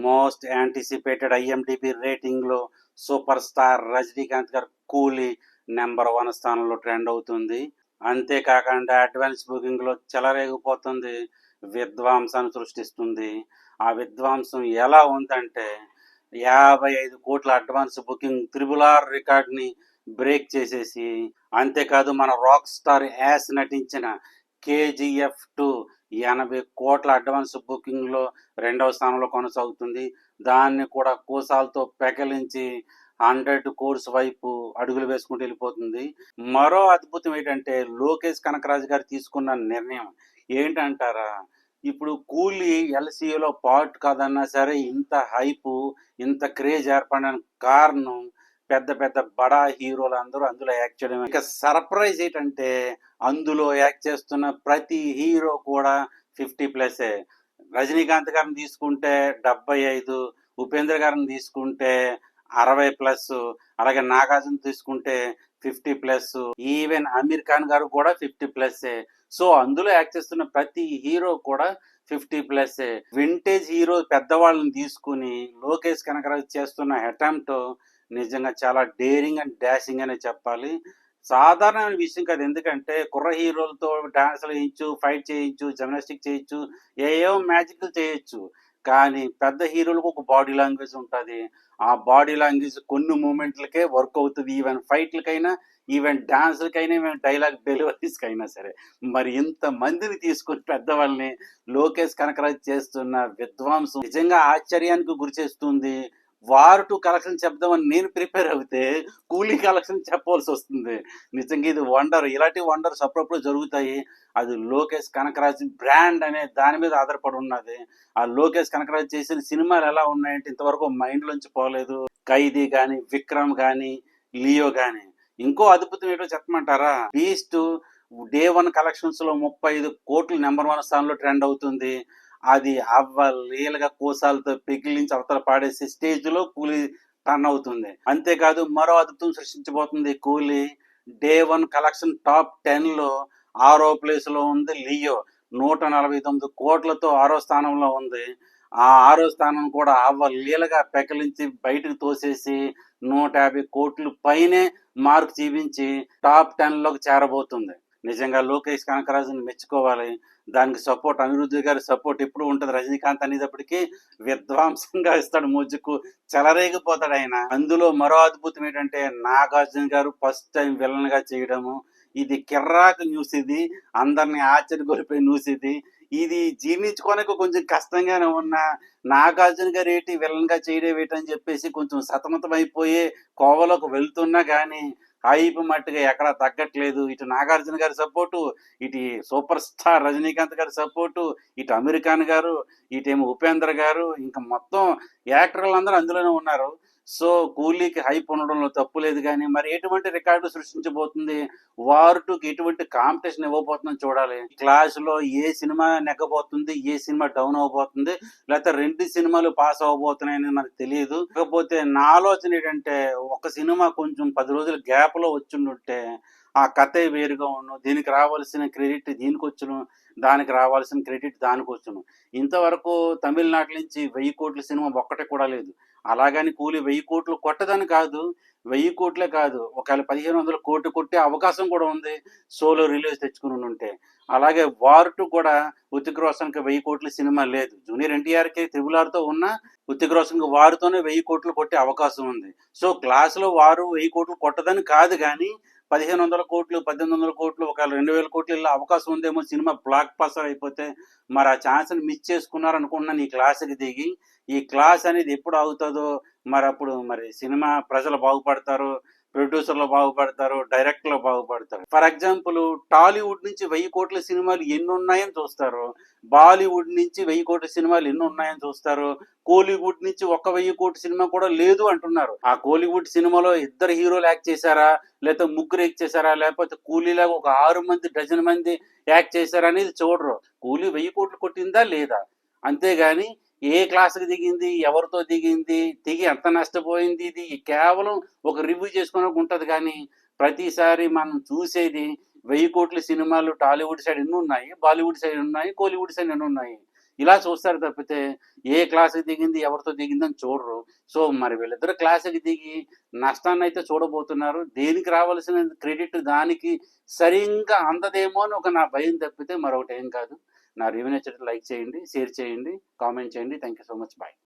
Most anticipated IMDb రేటింగ్లో super star Rajinikanth garu Coolie number 1 స్థానంలో trend అవుతుంది. అంతేకాకుండా అడ్వాన్స్ బుకింగ్లో చెలరేగిపోతుంది, విధ్వంసాన్ని సృష్టిస్తుంది. ఆ విధ్వంసం ఎలా ఉందంటే 55 కోట్ల అడ్వాన్స్ బుకింగ్ త్రిబుల్ ఆర్ రికార్డ్ని బ్రేక్ చేసేసి, అంతేకాదు మన రాక్ స్టార్ యాస్ నటించిన KGF 2 80 కోట్ల అడ్వాన్స్ బుకింగ్లో 2వ స్థానంలో కొనసాగుతుంది. దాన్ని కూడా కూసాలతో పెకలించి 100 కోర్స్ వైపు అడుగులు వేసుకుంటూ వెళ్ళిపోతుంది. మరో అద్భుతం ఏంటంటే లోకేష్ కనకరాజు గారు తీసుకున్న నిర్ణయం ఏంటంటారా? ఇప్పుడు కూలీ LCAలో పార్ట్ కాదన్నా సరే ఇంత హైపు, ఇంత క్రేజ్ ఏర్పడడానికి కారణం పెద్ద పెద్ద బడా హీరోలు అందరూ అందులో యాక్ట్ చేయడం. ఇక సర్ప్రైజ్ ఏంటంటే అందులో యాక్ట్ చేస్తున్న ప్రతి హీరో కూడా 50+. రజనీకాంత్ గారిని తీసుకుంటే 75, ఉపేంద్ర గారిని తీసుకుంటే 60+, అలాగే నాగార్జున తీసుకుంటే 50+, ఈవెన్ అమీర్ ఖాన్ గారు కూడా 50+. సో అందులో యాక్ట్ చేస్తున్న ప్రతి హీరో కూడా 50+. వింటేజ్ హీరో పెద్దవాళ్ళని తీసుకుని లోకేష్ కనకరాజు చేస్తున్న అటెంప్ట్ నిజంగా చాలా డేరింగ్ అండ్ డాషింగ్ అనే చెప్పాలి. సాధారణమైన విషయం కాదు. ఎందుకంటే కుర్ర హీరోలతో డాన్సులు వేయించు, ఫైట్ చేయించు, జిమ్నాస్టిక్ చేయొచ్చు, ఏవో మ్యాజిక్లు చేయొచ్చు. కానీ పెద్ద హీరోలకు ఒక బాడీ లాంగ్వేజ్ ఉంటుంది. ఆ బాడీ లాంగ్వేజ్ కొన్ని మూమెంట్లకే వర్క్ అవుతుంది. ఈవెన్ ఫైట్లకైనా, ఈవెన్ డాన్సులకైనా, ఈవెన్ డైలాగ్ డెలివరీస్కైనా సరే. మరి ఇంతమందిని తీసుకుని పెద్దవాళ్ళని లోకేష్ కనకరాజు చేస్తున్న విధ్వంసం నిజంగా ఆశ్చర్యానికి గురి చేస్తుంది. వార్ 2 కలెక్షన్ చెప్దామని నేను ప్రిపేర్ అవుతే కూలీ కలెక్షన్ చెప్పవలసి వస్తుంది. నిజంగా ఇది వండర్. ఇలాంటి వండర్స్ అప్పుడప్పుడు జరుగుతాయి. అది లోకేష్ కనకరాజు బ్రాండ్ అనే దాని మీద ఆధారపడి ఉన్నది. ఆ లోకేష్ కనకరాజు చేసిన సినిమాలు ఎలా ఉన్నాయంటే ఇంతవరకు మైండ్లోంచి పోలేదు. ఖైదీ కానీ, విక్రమ్ కానీ, లియో కానీ. ఇంకో అద్భుతం ఏంటో చెప్పమంటారా? బీస్ట్ డే 1 కలెక్షన్స్లో 35 కోట్లు నెంబర్ 1 స్థానంలో ట్రెండ్ అవుతుంది. అది అవ్వలీలగా కోసాలతో పిగిలించి అవతల పాడేసి స్టేజ్లో కూలీ టర్న్ అవుతుంది. అంతేకాదు మరో అద్భుతం సృష్టించబోతుంది కూలీ. డే 1 కలెక్షన్ టాప్ 10లో 6వ ప్లేస్లో ఉంది లియో. 149 కోట్లతో 6వ స్థానంలో ఉంది. ఆ 6వ స్థానం కూడా అవ్వలీలగా పెకలించి బయటకు తోసేసి 150 కోట్లు పైనే మార్క్ చూపించి టాప్ 10లోకి చేరబోతుంది. నిజంగా లోకేష్ కనకరాజుని మెచ్చుకోవాలి. దానికి సపోర్ట్ అనిరుద్ధ్ గారి సపోర్ట్ ఎప్పుడు ఉంటుంది. రజనీకాంత్ అనేటప్పటికీ విధ్వంసంగా ఇస్తాడు, ముజ్జుకు చెలరేగిపోతాడు ఆయన. అందులో మరో అద్భుతం ఏంటంటే నాగార్జున గారు ఫస్ట్ టైం విలన్ గా చేయడము. ఇది కిర్రాకు న్యూస్. ఇది అందరినీ ఆశ్చర్యగొలిపే న్యూస్. ఇది జీర్ణించుకోనికి కొంచెం కష్టంగానే ఉన్న నాగార్జున గారు ఏంటి విలన్ గా చేయడం ఏంటని చెప్పేసి కొంచెం సతమతం అయిపోయే కోవలోకి వెళ్తున్నా కానీ హైప్ మట్టుగా ఎక్కడా తగ్గట్లేదు. ఇటు నాగార్జున గారి సపోర్టు, ఇటు సూపర్ స్టార్ రజనీకాంత్ గారి సపోర్టు, ఇటు అమీర్ ఖాన్ గారు, ఇటేమో ఉపేంద్ర గారు, ఇంకా మొత్తం యాక్టర్లు అందరూ అందులోనే ఉన్నారు. సో కూలీకి హైప్ ఉండడంలో తప్పు లేదు. కానీ మరి ఎటువంటి రికార్డు సృష్టించబోతుంది, వార్ 2కి ఎటువంటి కాంపిటీషన్ ఇవ్వబోతుందని చూడాలి. క్లాస్ లో ఏ సినిమా నెగ్గబోతుంది, ఏ సినిమా డౌన్ అవబోతుంది, లేకపోతే 2 సినిమాలు పాస్ అవబోతున్నాయని మనకు తెలియదు. కాకపోతే నా ఆలోచన ఏంటంటే ఒక సినిమా కొంచెం 10 రోజుల గ్యాప్ లో వచ్చిండుంటే ఆ కథే వేరుగా ఉండు, దీనికి రావాల్సిన క్రెడిట్ దీనికి వచ్చును, దానికి రావాల్సిన క్రెడిట్ దానికి వచ్చును. ఇంతవరకు తమిళనాడు నుంచి 1000 కోట్ల సినిమా ఒక్కటి కూడా లేదు. అలాగని కూలీ 1000 కోట్లు కొట్టదని కాదు, 1000 కోట్లే కాదు, ఒకవేళ 1500 కోట్లు కొట్టే అవకాశం కూడా ఉంది సోలో రిలీజ్ తెచ్చుకుని ఉంటే. అలాగే వార్ 2 కూడా హృతిక్ రోషన్కి 1000 కోట్ల సినిమా లేదు. జూనియర్ ఎన్టీఆర్కి త్రిబుల్ ఆర్తో ఉన్న హృతిక్ రోషన్కి వారుతోనే 1000 కోట్లు కొట్టే అవకాశం ఉంది. సో క్లాసులో వారు 1000 కోట్లు కొట్టదని కాదు, కానీ 1500 కోట్లు, 1800 కోట్లు, ఒకవేళ 2000 కోట్లు వెళ్ళే అవకాశం ఉందేమో సినిమా బ్లాక్ బస్టర్ అయిపోతే. మరి ఆ ఛాన్స్ని మిస్ చేసుకున్నారు అనుకుంటున్నాను. ఈ క్లాస్కి దిగి ఈ క్లాస్ అనేది ఎప్పుడు అవుతుందో మరి అప్పుడు మరి సినిమా ప్రజలు బాగుపడతారు, ప్రొడ్యూసర్లు బాగుపడతారు, డైరెక్టర్లు బాగుపడతారు. ఫర్ ఎగ్జాంపుల్ టాలీవుడ్ నుంచి 1000 కోట్ల సినిమాలు ఎన్ని ఉన్నాయని చూస్తారు, బాలీవుడ్ నుంచి 1000 కోట్ల సినిమాలు ఎన్ని ఉన్నాయని చూస్తారు, కోలీవుడ్ నుంచి 1000 కోట్ల సినిమా కూడా లేదు అంటున్నారు. ఆ కోలీవుడ్ సినిమాలో 2 హీరోలు యాక్ట్ చేశారా, లేకపోతే 3 యాక్ట్ చేశారా, లేకపోతే కూలీలాగా ఒక 6 మంది, డజన్ మంది యాక్ట్ చేశారా అనేది చూడరు. కూలీ 1000 కోట్లు కొట్టిందా లేదా, అంతేగాని ఏ క్లాస్కి దిగింది, ఎవరితో దిగింది, దిగి ఎంత నష్టపోయింది, ఇది కేవలం ఒక రివ్యూ చేసుకోవడానికి ఉంటుంది. కానీ ప్రతిసారి మనం చూసేది 1000 కోట్ల సినిమాలు టాలీవుడ్ సైడ్ ఎన్ని ఉన్నాయి, బాలీవుడ్ సైడ్ ఉన్నాయి, కోలీవుడ్ సైడ్ ఎన్ని ఉన్నాయి. ఇలా చూస్తారు తప్పితే ఏ క్లాస్కి దిగింది ఎవరితో దిగిందని చూడరు. సో మరి వీళ్ళిద్దరు క్లాస్కి దిగి నష్టాన్ని అయితే చూడబోతున్నారు. దేనికి రావాల్సిన క్రెడిట్ దానికి సరిగ్గా అందదేమో అని ఒక నా భయం తప్పితే మరొకటి ఏం కాదు. నా రివ్యూ నచ్చితే లైక్ చేయండి, షేర్ చేయండి, కామెంట్ చేయండి. Thank you so much. Bye.